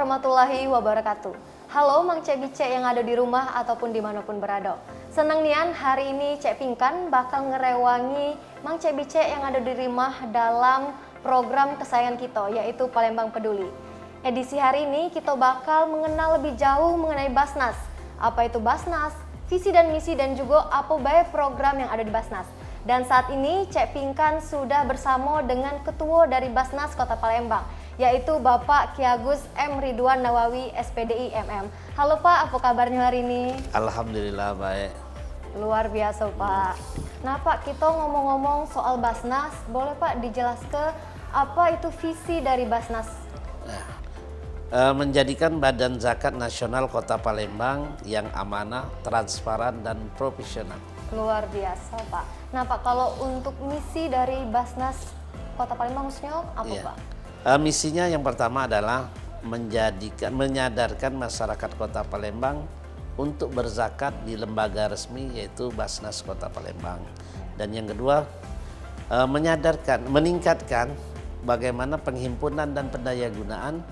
warahmatullahi wabarakatuh. Halo Mang Cek Bice yang ada di rumah ataupun dimanapun berada. Senang nian hari ini Cek Pinkan bakal ngerewangi Mang Cek Bice yang ada di rumah dalam program kesayangan kita yaitu Palembang Peduli. Edisi hari ini kita bakal mengenal lebih jauh mengenai Basnas. Apa itu Basnas, visi dan misi dan juga apa baik program yang ada di Basnas. Dan saat ini Cek Pinkan sudah bersama dengan ketua dari Basnas Kota Palembang, yaitu Bapak Ki Agus M. Ridwan Nawawi SPDI MM. Halo Pak, apa kabarnya hari ini? Alhamdulillah baik. Luar biasa Pak. Nah Pak, kita ngomong-ngomong soal Basnas, boleh Pak dijelaskan apa itu visi dari Basnas? Menjadikan Badan Zakat Nasional Kota Palembang yang amanah, transparan, dan profesional. Luar biasa Pak. Nah Pak, kalau untuk misi dari Basnas Kota Palembang khususnya apa Pak? Misinya yang pertama adalah menyadarkan masyarakat Kota Palembang untuk berzakat di lembaga resmi yaitu Basnas Kota Palembang. Dan yang kedua, meningkatkan bagaimana penghimpunan dan pendayagunaan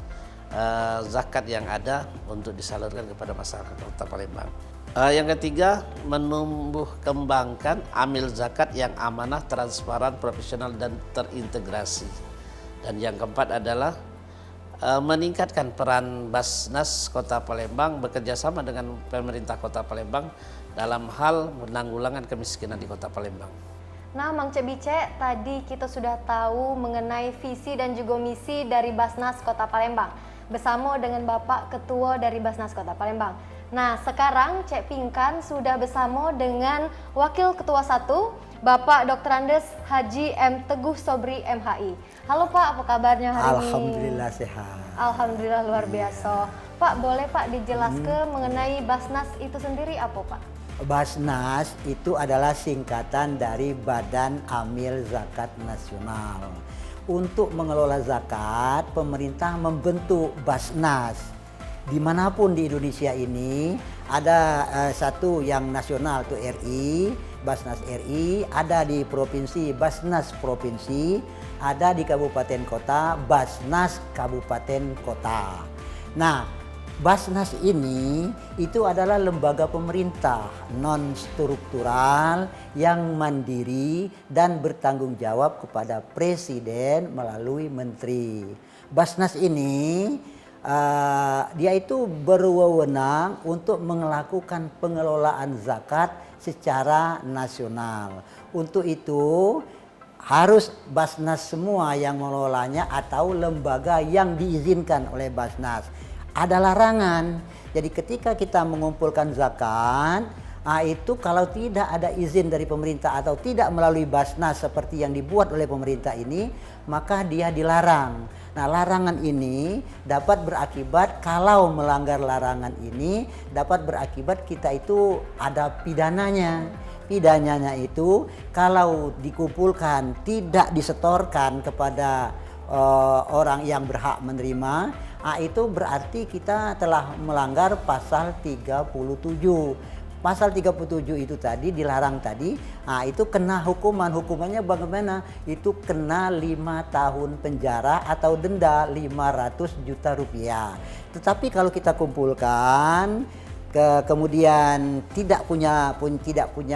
zakat yang ada untuk disalurkan kepada masyarakat Kota Palembang. Yang ketiga, menumbuh kembangkan amil zakat yang amanah, transparan, profesional, dan terintegrasi. Dan yang keempat adalah meningkatkan peran Basnas Kota Palembang bekerjasama dengan pemerintah Kota Palembang dalam hal penanggulangan kemiskinan di Kota Palembang. Nah Mang Cek Bice, tadi kita sudah tahu mengenai visi dan juga misi dari Basnas Kota Palembang bersama dengan Bapak Ketua dari Basnas Kota Palembang. Nah sekarang Cek Pinkan sudah bersama dengan Wakil Ketua 1 Bapak Dr. Andes Haji M. Teguh Sobri MHI. Halo Pak, apa kabarnya hari ini? Alhamdulillah sehat. Alhamdulillah luar biasa. Pak, boleh Pak dijelaskan mengenai Basnas itu sendiri apa Pak? Basnas itu adalah singkatan dari Badan Amil Zakat Nasional. Untuk mengelola zakat, pemerintah membentuk Basnas. Dimanapun di Indonesia ini ada satu yang nasional itu RI, Basnas RI, ada di provinsi Basnas Provinsi, ada di kabupaten kota Basnas Kabupaten Kota. Nah, Basnas ini itu adalah lembaga pemerintah non struktural yang mandiri dan bertanggung jawab kepada presiden melalui menteri. Basnas ini dia itu berwenang untuk melakukan pengelolaan zakat secara nasional. Untuk itu harus Basnas semua yang mengelolanya atau lembaga yang diizinkan oleh Basnas. Ada larangan. Jadi ketika kita mengumpulkan zakat, itu kalau tidak ada izin dari pemerintah atau tidak melalui Basnas seperti yang dibuat oleh pemerintah ini, maka dia dilarang. Nah, larangan ini dapat berakibat kalau melanggar larangan ini dapat berakibat kita itu ada pidananya. Pidananya itu kalau dikumpulkan tidak disetorkan kepada orang yang berhak menerima, itu berarti kita telah melanggar pasal 37. Pasal 37 itu tadi dilarang tadi, itu kena hukumannya bagaimana? Itu kena 5 tahun penjara atau denda 500 juta rupiah. Tetapi kalau kita kumpulkan kemudian tidak punya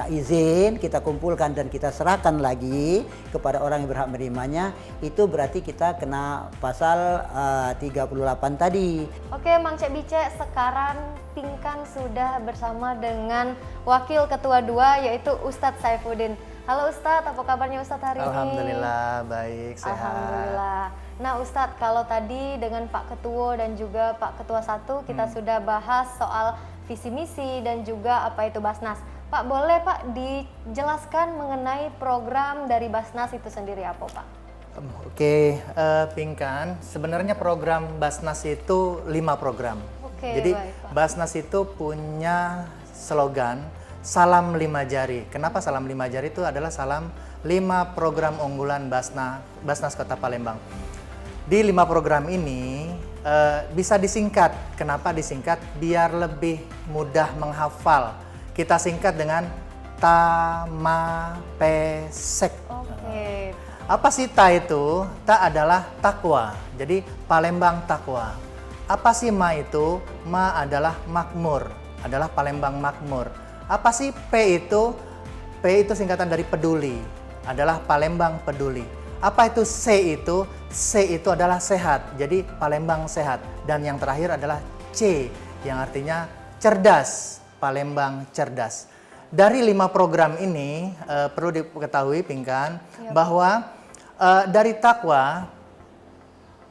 izin, kita kumpulkan dan kita serahkan lagi kepada orang yang berhak menerimanya, itu berarti kita kena pasal 38 tadi. Oke Mang Cek Bice, sekarang Pinkan sudah bersama dengan Wakil Ketua 2 yaitu Ustadz Saifuddin. Halo Ustadz, apa kabarnya Ustadz hari ini? Alhamdulillah baik, sehat. Alhamdulillah. Nah Ustadz, kalau tadi dengan Pak Ketua dan juga Pak Ketua 1 kita sudah bahas soal visi misi dan juga apa itu Basnas. Pak, boleh Pak dijelaskan mengenai program dari Basnas itu sendiri apa Pak? Oke, Pinkan, sebenarnya program Basnas itu 5 program. Jadi baik, Pak. Basnas itu punya slogan Salam 5 Jari. Kenapa Salam 5 Jari? Itu adalah salam 5 program unggulan Basnas Kota Palembang. Di 5 program ini bisa disingkat. Kenapa disingkat? Biar lebih mudah menghafal. Kita singkat dengan TAMAPESEK. Oke. Apa sih Ta itu? Ta adalah takwa. Jadi Palembang takwa. Apa sih Ma itu? Ma adalah makmur, adalah Palembang makmur. Apa sih P itu? P itu singkatan dari peduli, adalah Palembang peduli. Apa itu C itu? C itu adalah sehat, jadi Palembang sehat. Dan yang terakhir adalah C, yang artinya cerdas, Palembang cerdas. Dari 5 program ini perlu diketahui Pingkan bahwa dari Takwa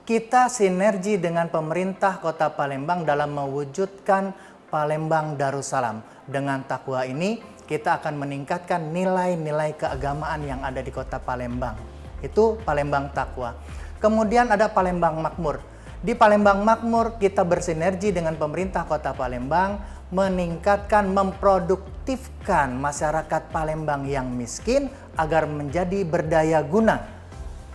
kita sinergi dengan pemerintah Kota Palembang dalam mewujudkan Palembang Darussalam. Dengan Takwa ini kita akan meningkatkan nilai-nilai keagamaan yang ada di Kota Palembang. Itu Palembang Takwa. Kemudian ada Palembang Makmur. Di Palembang Makmur kita bersinergi dengan pemerintah Kota Palembang meningkatkan, memproduktifkan masyarakat Palembang yang miskin agar menjadi berdaya guna.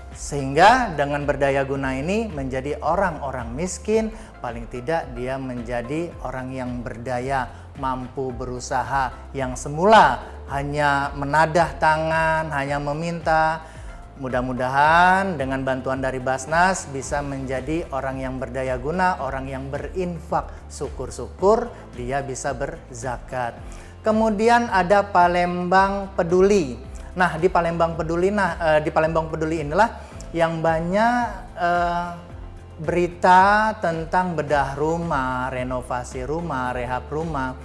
Sehingga dengan berdaya guna ini menjadi orang-orang miskin, paling tidak dia menjadi orang yang berdaya, mampu berusaha, yang semula hanya menadah tangan, hanya meminta. Mudah-mudahan dengan bantuan dari Basnas bisa menjadi orang yang berdaya guna, orang yang berinfak. Syukur-syukur dia bisa berzakat. Kemudian ada Palembang Peduli. Nah, di Palembang Peduli inilah yang banyak berita tentang bedah rumah, renovasi rumah, rehab rumah.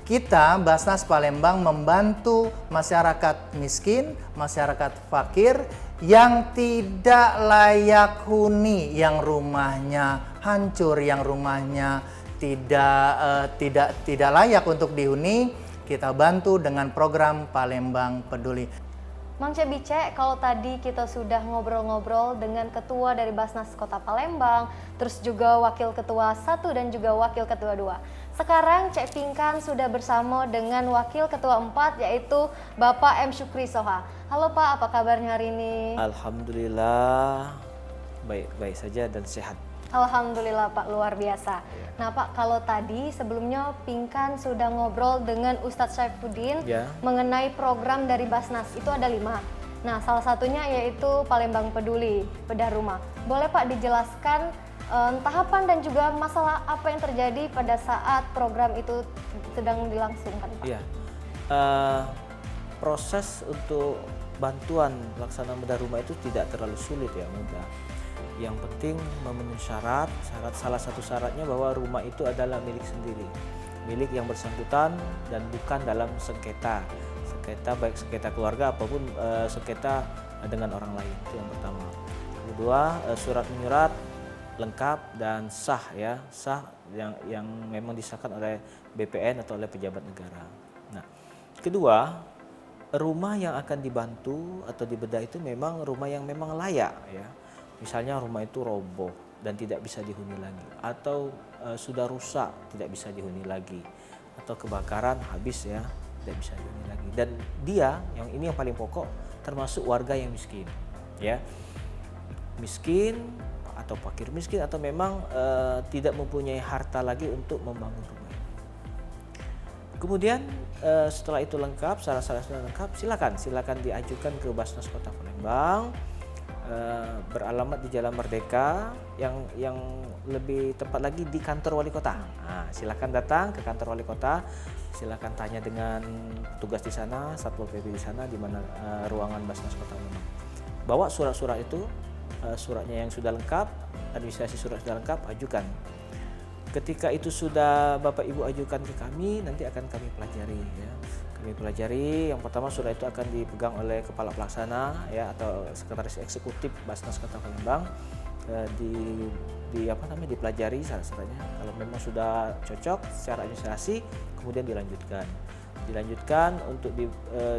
Kita Basnas Palembang membantu masyarakat miskin, masyarakat fakir yang tidak layak huni, yang rumahnya hancur, yang rumahnya tidak layak untuk dihuni. Kita bantu dengan program Palembang Peduli. Mang Cebice, kalau tadi kita sudah ngobrol-ngobrol dengan ketua dari Basnas Kota Palembang, terus juga wakil ketua 1 dan juga wakil ketua 2. Sekarang Cek Pingkan sudah bersama dengan wakil ketua 4 yaitu Bapak M. Syukri Soha. Halo Pak, apa kabarnya hari ini? Alhamdulillah, baik-baik saja dan sehat. Alhamdulillah Pak, luar biasa. Nah Pak, kalau tadi sebelumnya Pingkan sudah ngobrol dengan Ustadz Saifuddin mengenai program dari Basnas, itu ada 5. Nah salah satunya yaitu Palembang Peduli, bedah rumah. Boleh Pak dijelaskan tahapan dan juga masalah apa yang terjadi pada saat program itu sedang dilangsungkan Pak? Iya, proses untuk bantuan pelaksanaan bedah rumah itu tidak terlalu sulit ya, mudah. Yang penting memenuhi syarat salah satu syaratnya bahwa rumah itu adalah milik sendiri, milik yang bersangkutan dan bukan dalam sengketa baik sengketa keluarga apapun sengketa dengan orang lain. Itu yang pertama. Kedua, surat menyurat lengkap dan sah ya, sah yang memang disahkan oleh BPN atau oleh pejabat negara. Nah, kedua, rumah yang akan dibantu atau dibedah itu memang rumah yang memang layak ya. Misalnya rumah itu roboh dan tidak bisa dihuni lagi, atau sudah rusak tidak bisa dihuni lagi, atau kebakaran habis ya tidak bisa dihuni lagi. Dan dia yang ini yang paling pokok termasuk warga yang miskin ya, miskin atau fakir miskin atau memang tidak mempunyai harta lagi untuk membangun rumah. Kemudian setelah itu lengkap, syarat-syaratnya lengkap, silakan diajukan ke Basnas Kota Palembang. Beralamat di Jalan Merdeka, yang lebih tepat lagi di kantor wali kota. Nah, silakan datang ke kantor wali kota, silakan tanya dengan petugas di sana, Satpol PP di sana, di mana ruangan Basnas Kota Palembang. Bawa surat-surat itu, suratnya yang sudah lengkap, administrasi surat sudah lengkap, ajukan. Ketika itu sudah Bapak Ibu ajukan ke kami, nanti akan kami pelajari ya. Kami pelajari, yang pertama surat itu akan dipegang oleh Kepala Pelaksana ya atau Sekretaris Eksekutif Basnas Kota Palembang. Dipelajari syarat-syaratnya. Kalau memang sudah cocok secara administrasi, kemudian dilanjutkan untuk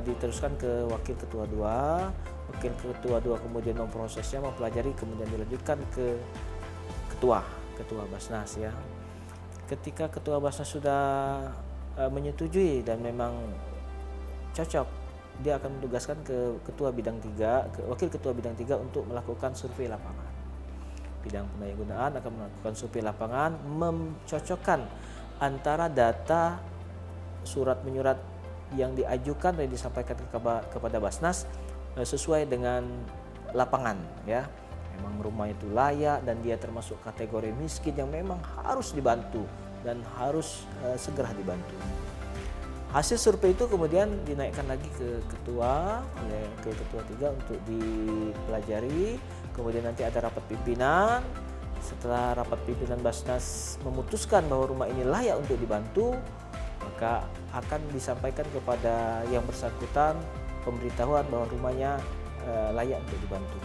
diteruskan ke Wakil Ketua 2. Wakil Ketua 2 kemudian memprosesnya, mempelajari, kemudian dilanjutkan ke Ketua Basnas ya. Ketika Ketua Basnas sudah menyetujui dan memang cocok, dia akan mentugaskan ke Wakil Ketua Bidang 3 untuk melakukan survei lapangan. Bidang pendayagunaan akan melakukan survei lapangan, mencocokkan antara data surat menyurat yang diajukan dan disampaikan kepada Basnas sesuai dengan lapangan ya. memang rumah itu layak dan dia termasuk kategori miskin yang memang harus dibantu dan harus segera dibantu. Hasil survei itu kemudian dinaikkan lagi ke ketua, ke ketua 3 untuk dipelajari. Kemudian nanti ada rapat pimpinan. Setelah rapat pimpinan Basnas memutuskan bahwa rumah ini layak untuk dibantu, maka akan disampaikan kepada yang bersangkutan pemberitahuan bahwa rumahnya layak untuk dibantu.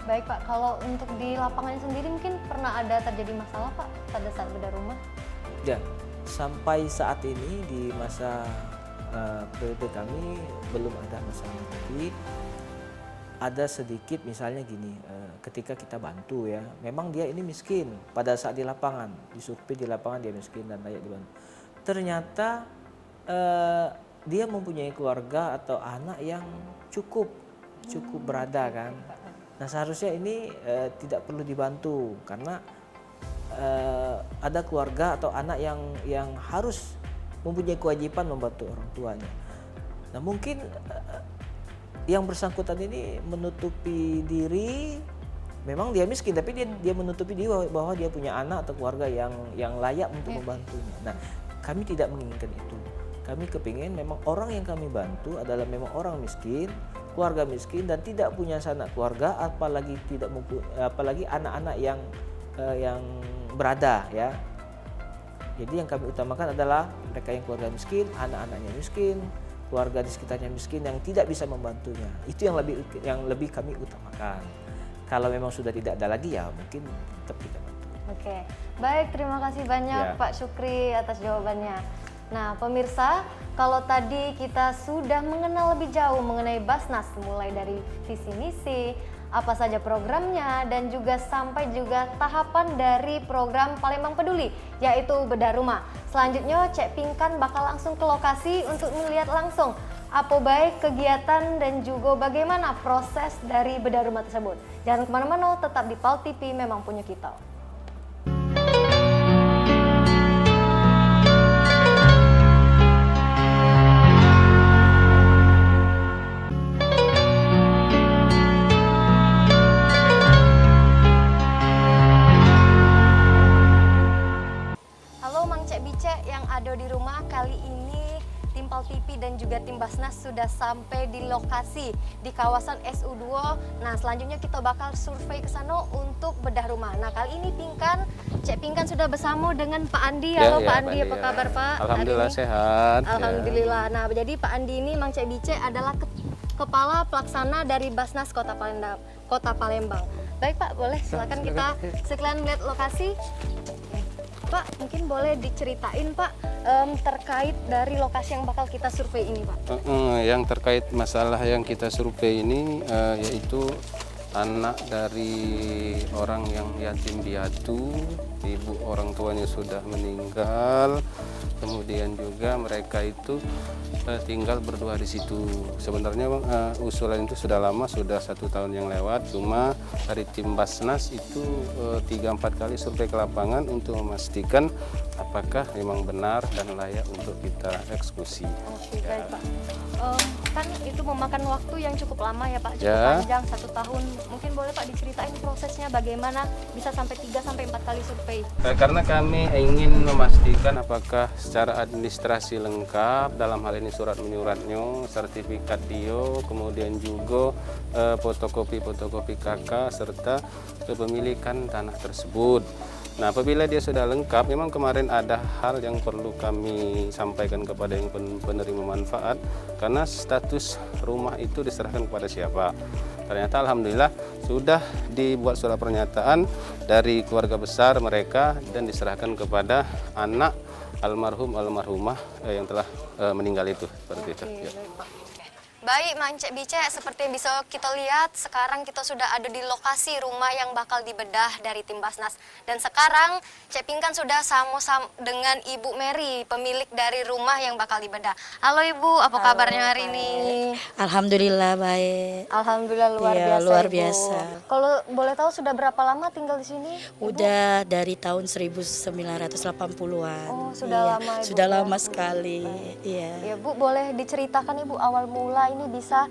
Baik Pak, kalau untuk di lapangan sendiri mungkin pernah ada terjadi masalah Pak pada saat bedah rumah? Ya, sampai saat ini di masa periode kami belum ada masalah, tapi ada sedikit misalnya gini, ketika kita bantu ya, memang dia ini miskin pada saat di lapangan, disurvei di lapangan dia miskin dan layak dibantu. Ternyata dia mempunyai keluarga atau anak yang cukup berada kan. Nah seharusnya ini tidak perlu dibantu karena ada keluarga atau anak yang harus mempunyai kewajiban membantu orang tuanya. Nah mungkin yang bersangkutan ini menutupi diri, memang dia miskin tapi dia menutupi diri bahwa dia punya anak atau keluarga yang layak untuk membantunya. Nah kami tidak menginginkan itu. Kami kepingin memang orang yang kami bantu adalah memang orang miskin, keluarga miskin dan tidak punya sanak keluarga, apalagi anak-anak yang berada ya. Jadi yang kami utamakan adalah mereka yang keluarga miskin, anak-anaknya miskin, keluarga di sekitarnya miskin yang tidak bisa membantunya. Itu yang lebih kami utamakan. Kalau memang sudah tidak ada lagi ya mungkin tetap kita bantu. Oke, baik, terima kasih banyak Pak Syukri atas jawabannya. Nah pemirsa, kalau tadi kita sudah mengenal lebih jauh mengenai Basnas, mulai dari visi misi, apa saja programnya, dan juga sampai juga tahapan dari program Palembang Peduli, yaitu bedah rumah. Selanjutnya Cek Pinkan bakal langsung ke lokasi untuk melihat langsung apa baik kegiatan dan juga bagaimana proses dari bedah rumah tersebut. Jangan kemana-mana, tetap di PAL TV, memang punya kita. Di rumah kali ini tim PAL TV dan juga tim Basnas sudah sampai di lokasi di kawasan SU2. Nah selanjutnya kita bakal survei ke sana untuk bedah rumah. Nah kali ini Cek Pinkan sudah bersama dengan Pak Andi. Halo Pak Andi, apa kabar Pak? Alhamdulillah sehat. Alhamdulillah. Nah jadi Pak Andi ini Mang Cek Bice adalah kepala pelaksana dari Basnas Kota Palembang. Baik Pak, boleh silakan kita sekalian melihat lokasi. Pak, mungkin boleh diceritain Pak terkait dari lokasi yang bakal kita survei ini Pak. Yang terkait masalah yang kita survei ini yaitu anak dari orang yang yatim piatu, ibu orang tuanya sudah meninggal, kemudian juga mereka itu tinggal berdua di situ. Sebenarnya usulan itu sudah lama, sudah 1 tahun yang lewat, cuma dari tim Basnas itu 3-4 kali survei ke lapangan untuk memastikan apakah memang benar dan layak untuk kita eksekusi. Oke, baik Pak. Kan itu memakan waktu yang cukup lama ya Pak, cukup panjang 1 tahun. Mungkin boleh Pak diceritain prosesnya bagaimana bisa sampai 3-4 kali survei? Karena kami ingin memastikan apakah secara administrasi lengkap, dalam hal ini surat menyuratnya, sertifikat DIO, kemudian juga fotokopi KK serta kepemilikan tanah tersebut. Nah, apabila dia sudah lengkap, memang kemarin ada hal yang perlu kami sampaikan kepada yang penerima manfaat, karena status rumah itu diserahkan kepada siapa. Ternyata alhamdulillah sudah dibuat surat pernyataan dari keluarga besar mereka dan diserahkan kepada anak almarhum almarhumah yang telah meninggal itu, seperti itu. Ya. Baik, Mang Cek Bice, seperti yang bisa kita lihat, sekarang kita sudah ada di lokasi rumah yang bakal dibedah dari tim Basnas. Dan sekarang Cek Pinkan sudah sama-sama dengan Ibu Mary, pemilik dari rumah yang bakal dibedah. Halo Ibu, apa kabarnya hari ini? Alhamdulillah baik. Alhamdulillah luar Iya, biasa. luar Ibu. biasa. Kalau boleh tahu sudah berapa lama tinggal di sini? Ibu? Udah dari tahun 1980-an. Oh, sudah lama, Ibu, Sudah ya. lama sekali. Iya. Ya Bu, boleh diceritakan Ibu awal mula ini bisa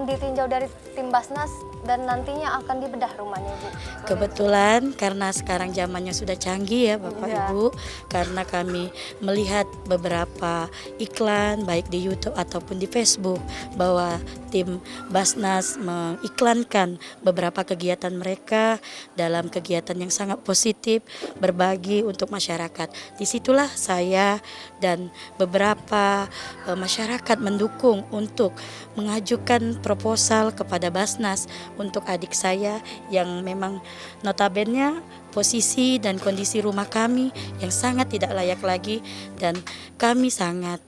ditinjau dari tim Basnas dan nantinya akan dibedah rumahnya Ibu? Kebetulan karena sekarang zamannya sudah canggih ya Bapak Iya. Ibu, karena kami melihat beberapa iklan baik di YouTube ataupun di Facebook bahwa tim Basnas mengiklankan beberapa kegiatan mereka dalam kegiatan yang sangat positif, berbagi untuk masyarakat. Disitulah saya dan beberapa masyarakat mendukung untuk mengajukan proposal kepada Basnas untuk adik saya yang memang notabene posisi dan kondisi rumah kami yang sangat tidak layak lagi, dan kami sangat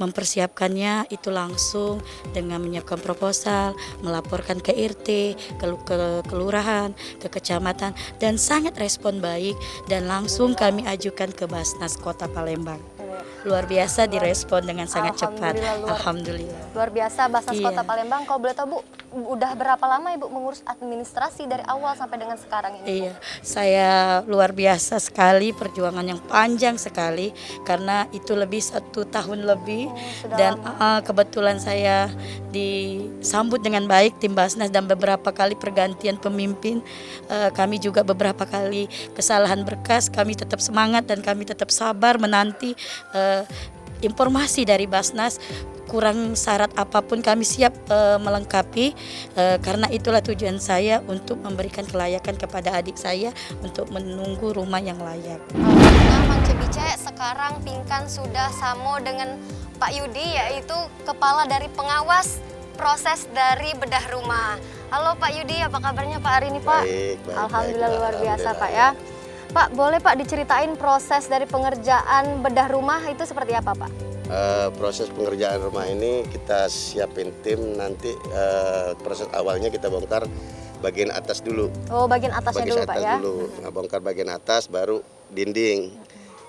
mempersiapkannya itu langsung dengan menyiapkan proposal, melaporkan ke RT, ke kelurahan, ke kecamatan, dan sangat respon baik dan langsung kami ajukan ke Basnas Kota Palembang. Luar biasa direspon dengan sangat cepat. Alhamdulillah. Luar biasa Basnas Iya. Kota Palembang. Kalau boleh tahu Bu, udah berapa lama Ibu mengurus administrasi dari awal sampai dengan sekarang ini? Bu? Iya, saya luar biasa sekali, perjuangan yang panjang sekali karena itu lebih 1 tahun lebih, sudah dan kebetulan saya disambut dengan baik tim Basnas dan beberapa kali pergantian pemimpin. Kami juga beberapa kali kesalahan berkas, kami tetap semangat dan kami tetap sabar menanti informasi dari Basnas. Kurang syarat apapun kami siap melengkapi, karena itulah tujuan saya untuk memberikan kelayakan kepada adik saya untuk menunggu rumah yang layak. Nah, Mang Cebice, sekarang Pingkan sudah samo dengan Pak Yudi, yaitu kepala dari pengawas proses dari bedah rumah. Halo Pak Yudi, apa kabarnya Pak hari ini Pak? Baik, Alhamdulillah baik, luar biasa alhamdulillah, Pak ya. Pak, boleh Pak diceritain proses dari pengerjaan bedah rumah itu seperti apa Pak? Proses pengerjaan rumah ini kita siapin tim, nanti proses awalnya kita bongkar bagian atas dulu. Oh, bagian atasnya Bagian dulu Pak atas ya? dulu. Nah, bongkar bagian atas, baru dinding,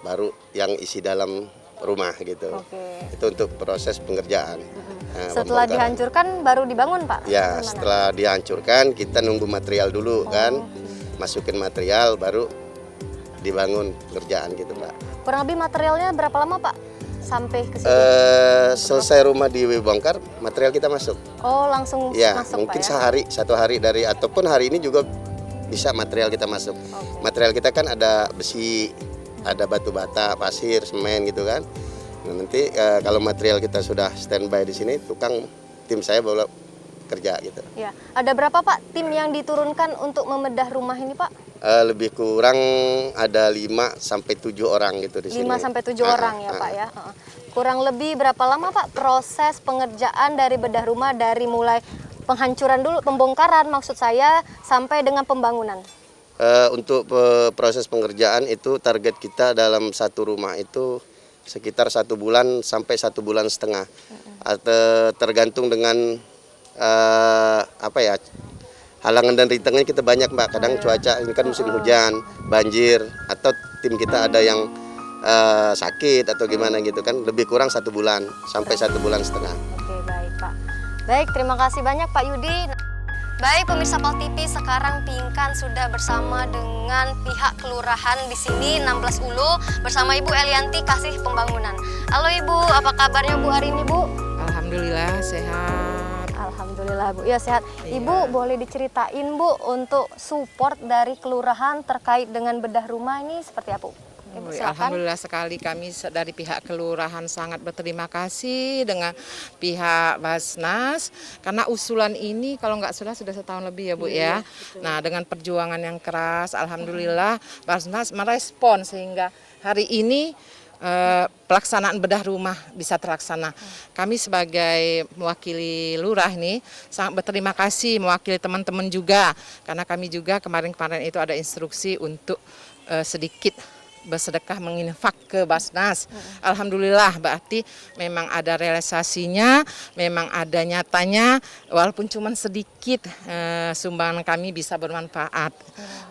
baru yang isi dalam rumah gitu. Oke. Itu untuk proses pengerjaan. Nah, Setelah pembongkaran. dihancurkan baru dibangun Pak? Ya, Gimana? setelah dihancurkan kita nunggu material dulu kan, masukin material baru dibangun pekerjaan gitu Pak. Kurang lebih materialnya berapa lama Pak sampai ke situ? Selesai rumah dibongkar, material kita masuk. Oh, langsung Ya, masuk mungkin Pak ya? sehari, 1 hari dari, ataupun hari ini juga bisa material kita masuk. Material kita kan ada besi, ada batu bata, pasir, semen gitu kan. Nah, nanti kalau material kita sudah standby di sini, tim saya baru kerja gitu. Ya, ada berapa Pak tim yang diturunkan untuk membedah rumah ini Pak? Lebih kurang ada 5 sampai 7 orang gitu di sini. 5 sampai 7 orang ya Pak ya. Kurang lebih berapa lama Pak proses pengerjaan dari bedah rumah, dari mulai penghancuran dulu, pembongkaran maksud saya, sampai dengan pembangunan? Untuk proses pengerjaan itu target kita dalam satu rumah itu sekitar 1 bulan sampai 1,5 bulan. Atau tergantung dengan halangan dan rintangan kita banyak Mbak. Kadang cuaca ini kan musim hujan, banjir, atau tim kita ada yang sakit atau gimana gitu kan, lebih kurang 1 bulan sampai 1,5 bulan. Oke, baik Pak. Baik, terima kasih banyak Pak Yudi. Baik pemirsa Pal TV, sekarang Pingkan sudah bersama dengan pihak kelurahan di sini 16 Ulu bersama Ibu Elianti Kasih Pembangunan. Halo Ibu, apa kabarnya Bu hari ini Bu? Alhamdulillah sehat. Alhamdulillah Bu, ya sehat. Iya. Ibu boleh diceritain Bu untuk support dari kelurahan terkait dengan bedah rumah ini seperti apa? Ibu, silakan. Alhamdulillah sekali kami dari pihak kelurahan sangat berterima kasih dengan pihak Basnas karena usulan ini kalau nggak salah sudah 1 tahun lebih ya Bu ya. Nah dengan perjuangan yang keras, alhamdulillah Basnas merespon sehingga hari ini pelaksanaan bedah rumah bisa terlaksana. Kami sebagai mewakili lurah ini sangat berterima kasih mewakili teman-teman juga karena kami juga kemarin-kemarin itu ada instruksi untuk sedikit bersedekah menginfak ke Basnas. Alhamdulillah berarti memang ada realisasinya, memang ada nyatanya walaupun cuma sedikit sumbangan kami bisa bermanfaat.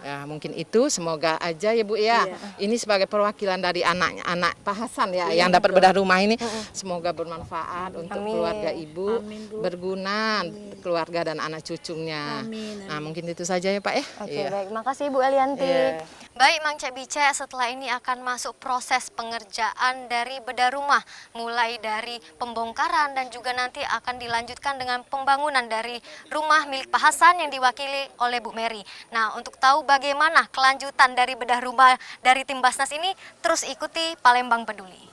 Ya, mungkin itu semoga aja ya Bu ya. Ini sebagai perwakilan dari anak Pak Hasan ya yang dapat bedah rumah ini semoga bermanfaat untuk keluarga Ibu, berguna keluarga dan anak cucunya. Nah, mungkin itu saja ya Pak ya. Oke, Iya. baik. Makasih Bu Elianti. Iya. Baik Mang Cek Bice, setelah ini akan masuk proses pengerjaan dari bedah rumah, mulai dari pembongkaran dan juga nanti akan dilanjutkan dengan pembangunan dari rumah milik Pak Hasan yang diwakili oleh Bu Mary. Nah, untuk tahu bagaimana kelanjutan dari bedah rumah dari tim Basnas ini, terus ikuti Palembang Peduli.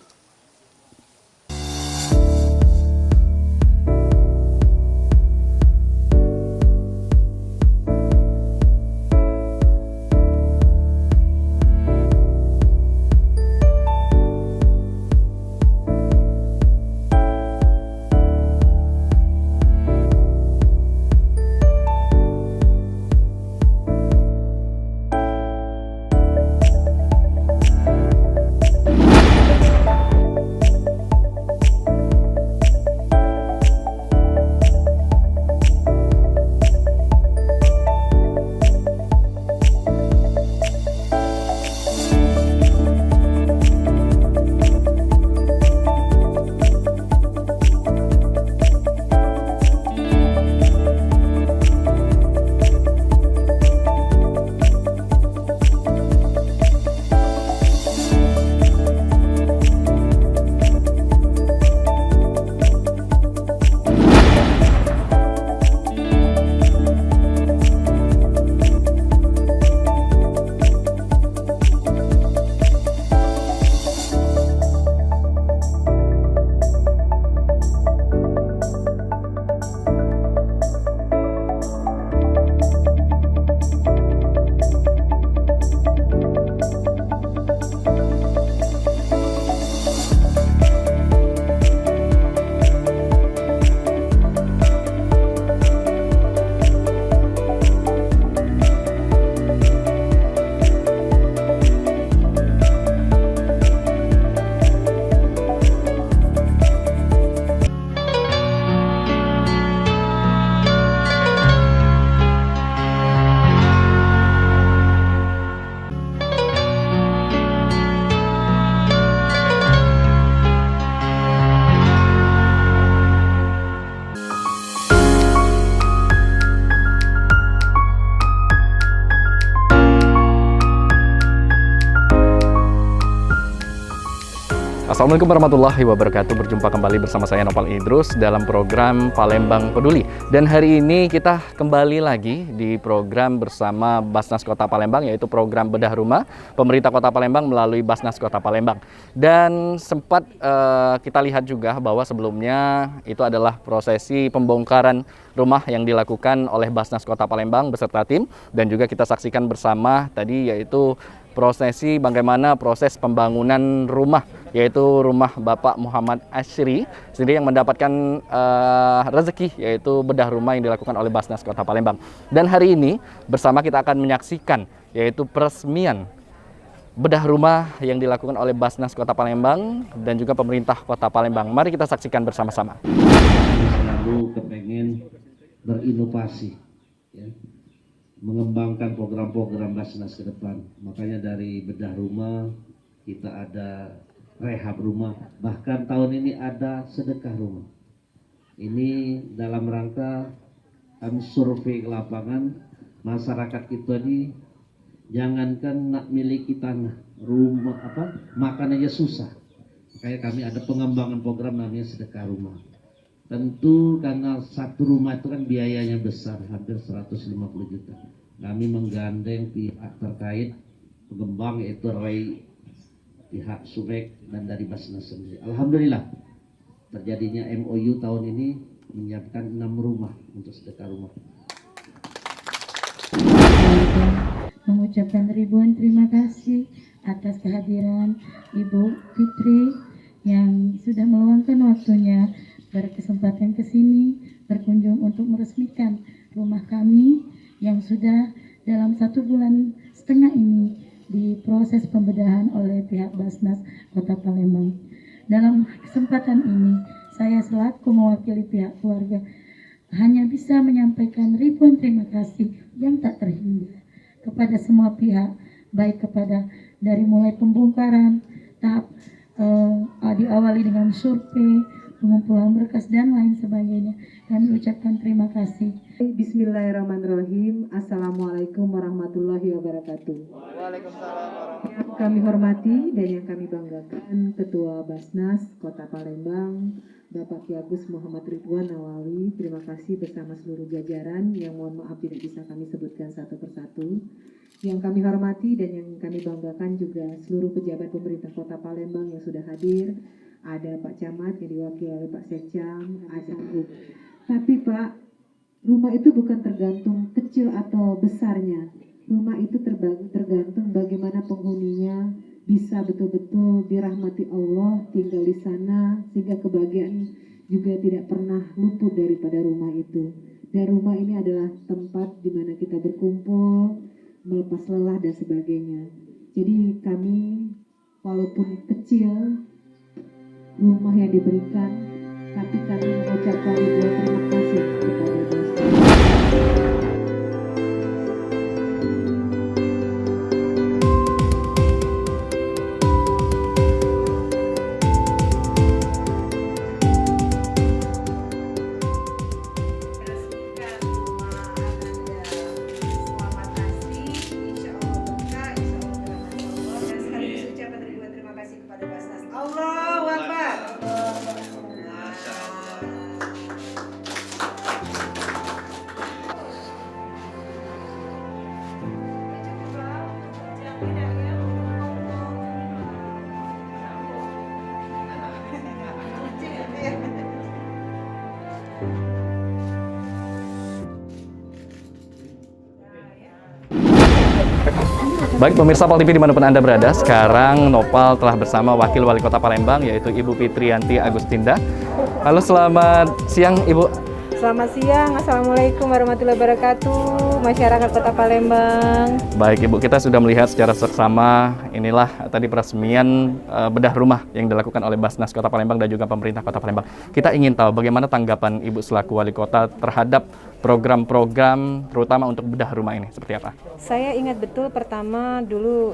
Assalamualaikum warahmatullahi wabarakatuh. Berjumpa kembali bersama saya Nopal Idrus dalam program Palembang Peduli. Dan hari ini kita kembali lagi di program bersama Basnas Kota Palembang, yaitu program bedah rumah pemerintah Kota Palembang melalui Basnas Kota Palembang. Dan sempat kita lihat juga bahwa sebelumnya itu adalah prosesi pembongkaran rumah yang dilakukan oleh Basnas Kota Palembang beserta tim, dan juga kita saksikan bersama tadi yaitu prosesi bagaimana proses pembangunan rumah, yaitu rumah Bapak Muhammad Asyri sendiri yang mendapatkan rezeki, yaitu bedah rumah yang dilakukan oleh Basnas Kota Palembang. Dan hari ini bersama kita akan menyaksikan yaitu peresmian bedah rumah yang dilakukan oleh Basnas Kota Palembang dan juga pemerintah Kota Palembang. Mari kita saksikan bersama-sama. Selalu kepengen berinovasi, ya, mengembangkan program-program Basnas ke depan. Makanya dari bedah rumah kita ada rehab rumah, bahkan tahun ini ada sedekah rumah. Ini dalam rangka kami survei ke lapangan, masyarakat kita ini jangankan nak miliki tanah, rumah makan aja susah. Makanya kami ada pengembangan program namanya sedekah rumah. Tentu karena satu rumah itu kan biayanya besar, hampir 150 juta. Kami menggandeng pihak terkait pengembang, yaitu REI, pihak Subek, dan dari Basnas sendiri. Alhamdulillah terjadinya MOU tahun ini menyiapkan 6 rumah untuk sedekah rumah. Mengucapkan ribuan terima kasih atas kehadiran Ibu Fitri yang sudah meluangkan waktunya berkesempatan ke sini berkunjung untuk meresmikan rumah kami yang sudah dalam 1,5 bulan ini diproses pembedahan oleh pihak Basnas Kota Palembang. Dalam kesempatan ini saya selaku mewakili pihak keluarga hanya bisa menyampaikan ribuan terima kasih yang tak terhingga kepada semua pihak, baik kepada dari mulai pembongkaran tahap diawali dengan survei, pengumpulan berkas dan lain sebagainya. Kami ucapkan terima kasih. Bismillahirrahmanirrahim. Assalamualaikum warahmatullahi wabarakatuh. Yang kami hormati dan yang kami banggakan Ketua Basnas Kota Palembang, Bapak Ki Agus Muhammad Ridwan Nawawi. Terima kasih bersama seluruh jajaran yang mohon maaf tidak bisa kami sebutkan satu persatu. Yang kami hormati dan yang kami banggakan juga seluruh pejabat pemerintah Kota Palembang yang sudah hadir. Ada Pak Camat yang diwakili oleh Pak Sekcam, ada Bu. Tapi Pak, rumah itu bukan tergantung kecil atau besarnya. Rumah itu tergantung bagaimana penghuninya bisa betul-betul dirahmati Allah, tinggal di sana, sehingga kebahagiaan juga tidak pernah luput daripada rumah itu. Dan rumah ini adalah tempat di mana kita berkumpul, melepas lelah dan sebagainya. Jadi kami walaupun kecil rumah yang diberikan, tapi kami mengucapkan ribuan terima kasih kepada Basnas. Baik pemirsa Pal TV dimanapun Anda berada, sekarang Nopal telah bersama Wakil Wali Kota Palembang yaitu Ibu Fitriyanti Agustinda. Halo, selamat siang Ibu. Selamat siang, Assalamualaikum warahmatullahi wabarakatuh, masyarakat Kota Palembang. Baik Ibu, kita sudah melihat secara seksama inilah tadi peresmian bedah rumah yang dilakukan oleh Basnas Kota Palembang dan juga pemerintah Kota Palembang. Kita ingin tahu bagaimana tanggapan Ibu selaku Wali Kota terhadap program-program terutama untuk bedah rumah ini, seperti apa? Saya ingat betul pertama dulu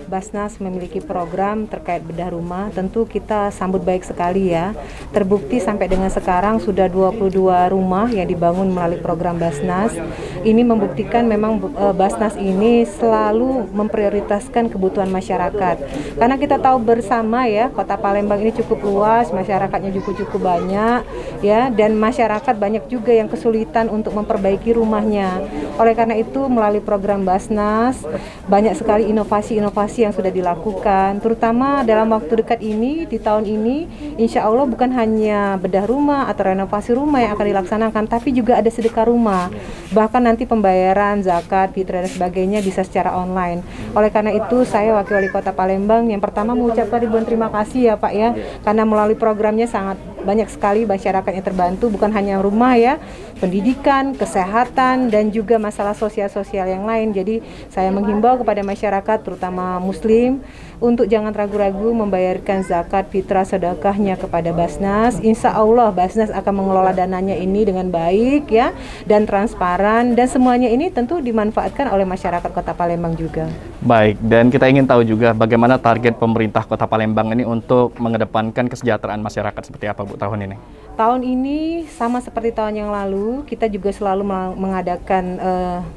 Basnas memiliki program terkait bedah rumah, tentu kita sambut baik sekali ya. Terbukti sampai dengan sekarang sudah 22 rumah yang dibangun melalui program Basnas. Ini membuktikan memang Basnas ini selalu memprioritaskan kebutuhan masyarakat. Karena kita tahu bersama ya, Kota Palembang ini cukup luas, masyarakatnya juga cukup banyak ya, dan masyarakat banyak juga yang kesulitan untuk memperbaiki rumahnya. Oleh karena itu melalui program Basnas banyak sekali inovasi-inovasi yang sudah dilakukan, terutama dalam waktu dekat ini, di tahun ini insya Allah bukan hanya bedah rumah atau renovasi rumah yang akan dilaksanakan, tapi juga ada sedekah rumah, bahkan nanti pembayaran zakat, fitrah dan sebagainya bisa secara online. Oleh karena itu saya Wakil Wali Kota Palembang yang pertama mengucapkan ribuan terima kasih ya Pak ya, karena melalui programnya sangat banyak sekali masyarakat yang terbantu, bukan hanya rumah ya, pendidikan, kesehatan, dan juga masalah sosial-sosial yang lain. Jadi saya menghimbau kepada masyarakat terutama muslim untuk jangan ragu-ragu membayarkan zakat, fitrah, sedekahnya kepada Basnas. Insya Allah Basnas akan mengelola dananya ini dengan baik ya, dan transparan, dan semuanya ini tentu dimanfaatkan oleh masyarakat Kota Palembang juga. Baik, dan kita ingin tahu juga bagaimana target pemerintah Kota Palembang ini untuk mengedepankan kesejahteraan masyarakat, seperti apa Bu tahun ini? Tahun ini sama seperti tahun yang lalu, kita juga selalu mengadakan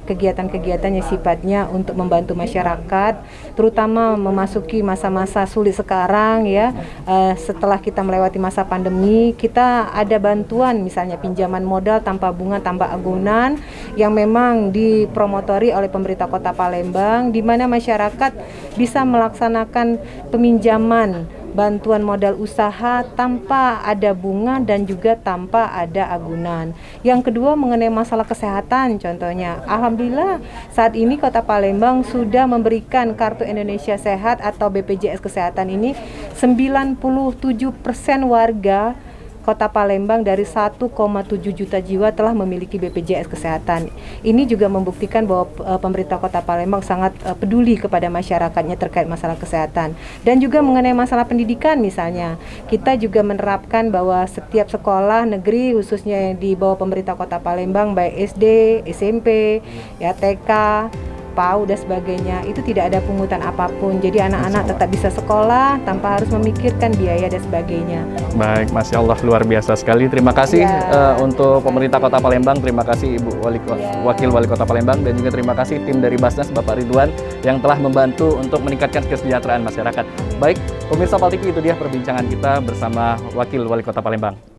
kegiatan-kegiatan yang sifatnya untuk membantu masyarakat, terutama memasuki masa-masa sulit sekarang ya. Setelah kita melewati masa pandemi, kita ada bantuan misalnya pinjaman modal tanpa bunga, tanpa agunan yang memang dipromotori oleh pemerintah Kota Palembang, di mana masyarakat bisa melaksanakan peminjaman bantuan modal usaha tanpa ada bunga dan juga tanpa ada agunan. Yang kedua mengenai masalah kesehatan contohnya, alhamdulillah saat ini Kota Palembang sudah memberikan Kartu Indonesia Sehat atau BPJS Kesehatan ini 97% warga Kota Palembang dari 1,7 juta jiwa telah memiliki BPJS Kesehatan. Ini juga membuktikan bahwa pemerintah Kota Palembang sangat peduli kepada masyarakatnya terkait masalah kesehatan. Dan juga mengenai masalah pendidikan misalnya, kita juga menerapkan bahwa setiap sekolah negeri khususnya yang di bawah pemerintah Kota Palembang, baik SD, SMP, ya TK, PAU dan sebagainya, itu tidak ada pungutan apapun. Jadi anak-anak tetap bisa sekolah tanpa harus memikirkan biaya dan sebagainya. Baik, Masya Allah, luar biasa sekali. Terima kasih untuk pemerintah Kota Palembang, terima kasih Ibu Wakil Wali Kota Palembang, dan juga terima kasih tim dari Basnas Bapak Ridwan yang telah membantu untuk meningkatkan kesejahteraan masyarakat. Baik, pemirsa PAL TV, itu dia perbincangan kita bersama Wakil Wali Kota Palembang.